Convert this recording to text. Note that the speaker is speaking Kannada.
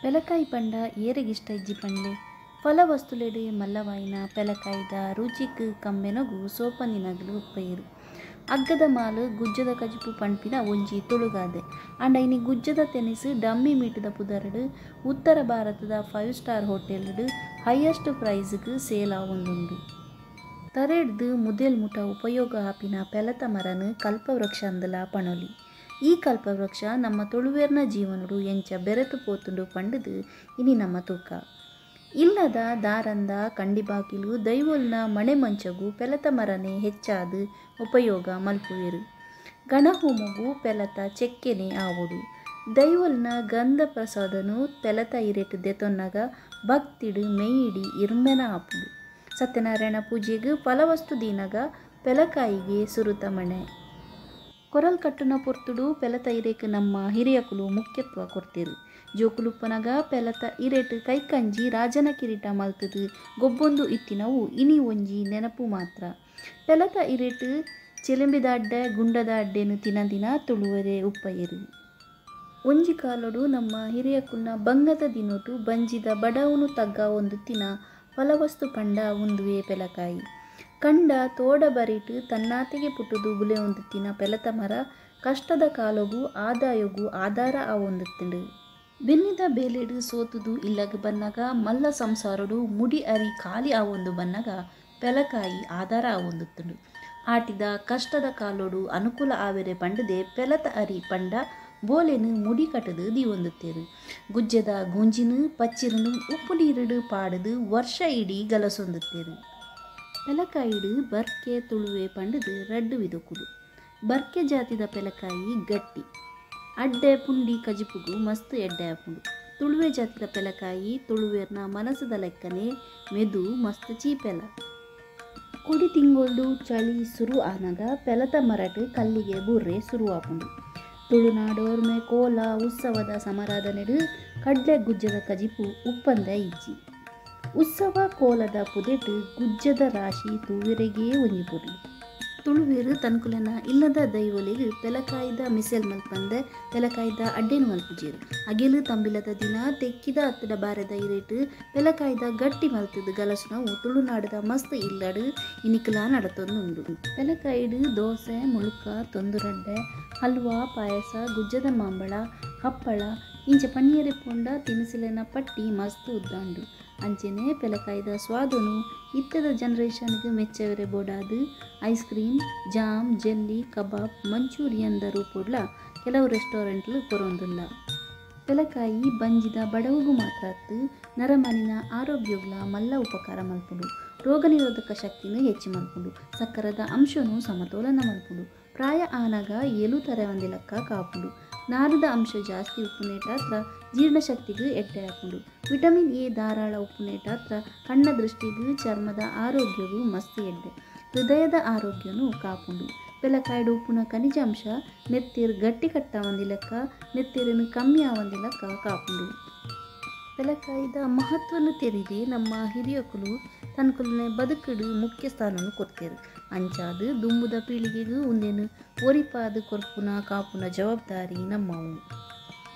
పెలకాయి పంಡ ఏರೆగిಷ್ಟ ఇజ్ಜಿ ಪಂಡೆ ಫಲವಸ್ತುಲೆಡೆ ಮಲ್ಲವಾಯಿನ ಪೆಲಕಾಯಿದ ರುಚಿಕ್ ಕಮ್ಮೆನಗು ಸೋಪಂದಿನಗಲು ಉಪ್ಪೇರು ಅಗ್ಗದ ಮಾಲು ಗುಜ್ಜದ ಕಜಿಪು ಪಂಪಿನ ಒಂಜಿ ತುಳುಗಾದೆ ಅಂಡೈನಿ ಗುಜ್ಜದ ತೆನಿಸು ಡಮ್ಮಿ ಮೀಟದ ಪುದರಡು ಉತ್ತರ ಭಾರತದ 5 ಸ್ಟಾರ್ ಹೋಟೆಲ್ಡು ಹೈಯೆಸ್ಟ್ ಪ್ರೈಸ್ಗ್ ಸೇಲ್ ಆವೊಂದುಂಡು. ತರೆಡ್ದು ಮುದೆಲ್ ಮುಟ ಉಪಯೋಗ ಆಪಿನ ಪೆಲತ ಮರನು ಕಲ್ಪವೃಕ್ಷ ಅಂದಲ ಪಣೊಲಿ. ಈ ಕಲ್ಪವೃಕ್ಷ ನಮ್ಮ ತುಳುವೇರ್ನ ಜೀವನಡು ಎಂಚ ಬೆರೆತು ಪೋತುಂಡು ಪಂಡದು ಇನಿ ನಮ್ಮ ತೂಕ. ಇಲ್ಲದ ದಾರಂದ ಕಂಡಿಬಾಕಿಲು ದೈವೊಲ್ನ ಮಣೆ ಮಂಚಗು ಪೆಲತ ಮರನೇ ಹೆಚ್ಚಾದು ಉಪಯೋಗ ಮಲ್ಪುವೆರು. ಗಣಹೋಮಗು ಪೆಲತ ಚೆಕ್ಕೆನೆ ಆವೊಡು. ದೈವೊಲ್ನ ಗಂಧ ಪ್ರಸಾದನು ಪೆಲತ ಇರೆಟ್ ದೆತೊನ್ನಗ ಭಕ್ತಿಡು ಮೇಯಿಡಿ ಇರ್ಮೆನ ಆಪುಡು. ಸತ್ಯನಾರಾಯಣ ಪೂಜೆಗ್ ಫಲವಸ್ತು ದೀನಗ ಪೆಲಕಾಯಿಗೆ ಸುರುತ ಮಣೆ. ಕೊರಲ್ ಕಟ್ಟುನ ಪೊರ್ತುಡು ಪೆಲತ ಇರೇಕ್ ನಮ್ಮ ಹಿರಿಯಕುಲು ಮುಖ್ಯತ್ವ ಕೊರ್ತೆರು. ಜೋಕುಲುಪ್ಪನಗ ಪೆಲತ ಇರೇಟ್ ಕೈಕಂಜಿ ರಾಜನ ಕಿರೀಟ ಮಲ್ತದು ಗೊಬ್ಬೊಂದು ಇತ್ತಿನವು ಇನಿ ಒಂಜಿ ನೆನಪು ಮಾತ್ರ. ಪೆಲತ ಇರೇಟ್ ಚೆಲೆಂಬಿದ ಅಡ್ಡೆ ಗುಂಡದ ಅಡ್ಡೆನು ತಿನದಿನ ತುಳುವರೆ ಉಪ್ಪಯರು. ಒಂಜಿ ಕಾಲೊಡು ನಮ್ಮ ಹಿರಿಯಕುಲ್ನ ಬಂಗದ ದಿನೊಟು ಬಂಜಿದ ಬಡವನು ತಗ್ಗ ಒಂದು ತಿನ ಫಲವಸ್ತು ಪಂಡ ಉಂದುವೆ ಪೆಲಕಾಯಿ. ಕಂಡ ತೋಡ ಬರಿಟ್ ತನ್ನಾತೆಗೆ ಪುಟ್ಟುದು ಬುಲೆ ಒಂದುತ್ತಿನ ಪೆಲತ ಮರ ಕಷ್ಟದ ಕಾಲಗೂ ಆದಾಯಗೂ ಆಧಾರ ಆವೊಂದುತ್ತುಂಡು. ಬೆನ್ನಿದ ಬೇಲೆಡು ಸೋತುದು ಇಲ್ಲಗ ಬನ್ನಗ ಮಲ್ಲ ಸಂಸಾರಡು ಮುಡಿ ಅರಿ ಖಾಲಿ ಆವೊಂದು ಬನ್ನಗ ಪೆಲಕಾಯಿ ಆಧಾರ ಆವೊಂದುತ್ತುಂಡು. ಆಟಿದ ಕಷ್ಟದ ಕಾಲೊಡು ಅನುಕೂಲ ಆವೆರೆ ಪಂಡದೆ ಪೆಲತ ಅರಿ ಪಂಡ ಬೋಲೆನು ಮುಡಿ ಕಟದು ದೀವೊಂದುತ್ತೇರು. ಗುಜ್ಜದ ಗೂಂಜಿನು ಪಚ್ಚಿರನು ಉಪ್ಪು ನೀರುಡು ಪಾಡದು ವರ್ಷ ಇಡೀ ಗಲಸೊಂದುತ್ತೇರು. ಪೆಲಕಾಯಿಡು ಬರ್ಕೆ ತುಳುವೆ ಪಂಡದು ರಡ್ಡು ವಿಧಕುಲು. ಬರ್ಕೆ ಜಾತಿದ ಪೆಲಕಾಯಿ ಗಟ್ಟಿ ಅಡ್ಡೆ ಪುಂಡಿ ಕಜಿಪುಗು ಮಸ್ತ್ ಎಡ್ಡೆ ಆಪುಂಡು. ತುಳುವೆ ಜಾತಿದ ಪೆಲಕಾಯಿ ತುಳುವೇರ್ನ ಮನಸದ ಲೆಕ್ಕನೆ ಮೆದು ಮಸ್ತ್ ಚೀಪೆಲ. ಕುಡಿ ತಿಂಗೊಳ್ಡು ಚಳಿ ಸುರು ಆನಗ ಪೆಲತ ಮರಟ್ ಕಲ್ಲಿಗೆ ಬುರ್ರೆ ಸುರು ಆಪುಂಡು. ತುಳುನಾಡೋರ್ಮೆ ಕೋಲ ಉತ್ಸವದ ಸಮಾರಾಧನೆಡು ಕಡ್ಲೆ ಗುಜ್ಜದ ಕಜಿಪು ಉಪ್ಪಂದ ಇಜ್ಜಿ. ಉತ್ಸವ ಕೋಲದ ಪುದೆಟ್ ಗುಜ್ಜದ ರಾಶಿ ತೂವೆರೆಗೇ ಒಂಜಿ ಪೊರ್ಲು. ತುಳುವೇರು ತನ್ಕುಲೆನ ಇಲ್ಲದ ದೈವೊಲೆಗ್ ಪೆಲಕಾಯಿದ ಮಿಸೆಲ್ ಮಲ್ಪಂದೆ ಪೆಲಕಾಯಿದ ಅಡ್ಡೆನು ಮಲ್ಪುಜೇರು. ಅಗೆಲು ತಂಬಿಲದ ದಿನ ತೆಕ್ಕಿದ ಹತ್ತಡ ಬಾರೆದ ಇರೇಟ್ ಪೆಲಕಾಯಿದ ಗಟ್ಟಿ ಮಲ್ತದ ಗಲಸುನವು ತುಳುನಾಡದ ಮಸ್ತ್ ಇಲ್ಲಡು ಇನಿಕಲ ನಡತೊಂದುಂಡು. ಪೆಲಕಾಯಿಡು ದೋಸೆ ಮುಳುಕ ತೊಂದುರಡ್ಡೆ ಹಲ್ವಾ ಪಾಯಸ ಗುಜ್ಜದ ಮಾಂಬಳ ಹಪ್ಪಳ ಇಂಚ ಪನ್ನೀರೆ ಪೋಂಡ ತಿನಿಸಿಲೆನ ಪಟ್ಟಿ ಮಸ್ತ್ ಉದ್ದಾಂಡು. ಅಂಚೆನೆ ಪೆಲಕಾಯಿದ ಸ್ವಾದನು ಇತ್ತದ ಜನರೇಷನ್ಗೆ ಮೆಚ್ಚವೆರೆ ಬೋಡಾದು ಐಸ್ ಕ್ರೀಮ್ ಜಾಮ್ ಜೆಲ್ಲಿ ಕಬಾಬ್ ಮಂಚೂರಿಯನ್ ದ ರೂಪುಡ್ಲ ಕೆಲವು ರೆಸ್ಟೋರೆಂಟ್ಲು ಕೊರೊಂದುಲ್ಲ. ಪೆಲಕಾಯಿ ಬಂಜಿದ ಬಡವಗೂ ಮಾತ್ರ ಅತ್ತು ನರಮನಿನ ಆರೋಗ್ಯಗ್ಲ ಮಲ್ಲ ಉಪಕಾರ ಮಲ್ಪುಂಡು. ರೋಗ ನಿರೋಧಕ ಶಕ್ತಿನೂ ಹೆಚ್ಚು ಮಲ್ಪುಂಡು. ಸಕ್ಕರದ ಅಂಶನು ಸಮತೋಲನ ಮಲ್ಪುಂಡು. ಪ್ರಾಯ ಆನಗ ಎಲು ತರ ಒಂದಿ ಲೆಕ್ಕ ಕಾಪುಂಡು. ನಾರದ ಅಂಶ ಜಾಸ್ತಿ ಉಪ್ಪುನೇಟಾತ್ರ ಜೀರ್ಣಶಕ್ತಿಗೂ ಎಡ್ಡೆ ಹಾಪುಂಡು. ವಿಟಮಿನ್ ಎ ಧಾರಾಳ ಉಪ್ಪುನೇಟಾತ್ರ ಕಣ್ಣ ದೃಷ್ಟಿಗೂ ಚರ್ಮದ ಆರೋಗ್ಯಗೂ ಮಸ್ತ್ ಎಡ್ಡೆ. ಹೃದಯದ ಆರೋಗ್ಯನೂ ಕಾಪುಂಡು. ಪೆಲಕಾಯಿಡು ಉಪ್ಪುನ ಖನಿಜಾಂಶ ನೆತ್ತಿರು ಗಟ್ಟಿ ಕಟ್ಟ ಒಂದಿ ಲೆಕ್ಕ ನೆತ್ತಿರನ್ನು ಕಮ್ಮಿ ಆವಂದಿ ಲೆಕ್ಕ ಕಾಪುಂಡು. ಪೆಲಕಾಯಿದ ಮಹತ್ವನು ತೆರಿದೆ ನಮ್ಮ ಹಿರಿಯಕುಲು ತನ್ಕುಲ್ನೆ ಬದುಕುಡು ಮುಖ್ಯ ಸ್ಥಾನನು ಕೊಡ್ತೇರು. ಅಂಚಾದು ದುಂಬುದ ಪೀಳಿಗೆಗೂ ಒಂದೇನು ಒರಿಪಾದು ಕೊರ್ಪುನ ಕಾಪುನ ಜವಾಬ್ದಾರಿ ನಮ್ಮವು.